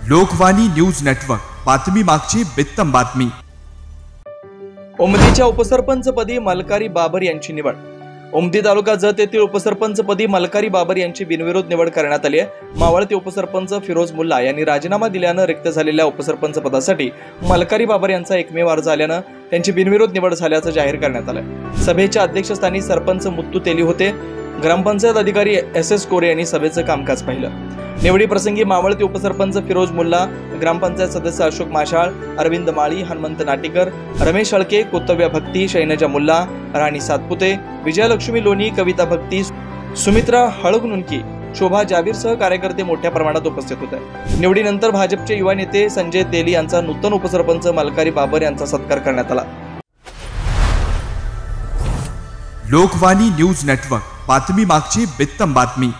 Lokvani news network, बातमी मागची बित्तम बातमी। उमदीच्या उपसरपंचपदी मलकारी बाबर यांची निवड। उमदी तालुका जत येथील उपसरपंचपदी मलकारी बाबर यांची बिनविरोध निवड करण्यात आली आहे। मावळते उपसरपंच फिरोज मुल्ला यांनी राजीनामा दिल्यानं रिक्त झालेल्या उपसरपंच पदासाठी मलकारी बाबर यांचा एकमेव अर्ज आल्यानं त्यांची बिनविरोध निवड झाल्याचं जाहीर करण्यात आलं। सभेच्या अध्यक्षस्थानी सरपंच मुत्तू तेली होते। ग्रामपंचायत अधिकारी SS कोरे यांनी सभेचं कामकाज पाहिलं। निवडी प्रसंगी मावळते उपसरपंच फिरोज मुल्ला, ग्रामपंचायत सदस्य अशोक माशाळ, अरविंद माळी, हनुमंत नाटीकर, रमेश हळके, कोतव्या भक्ती, शैनजा मुल्ला, राणी सातपुते, विजयलक्ष्मी लोणी, कविता भक्ती, सुमित्रा हळगनुनकी, शोभा जाबीरसह कार्यकर्ते मोठ्या प्रमाणात उपस्थित होते। निवडीनंतर भाजपचे युवा नेते संजय तेली यांचा नूतन उपसरपंच मलकारी बाबर यांचा सत्कार करण्यात आला। लोकवाणी न्यूज नेटवर्क, बातमी मागची बित्तम बातमी।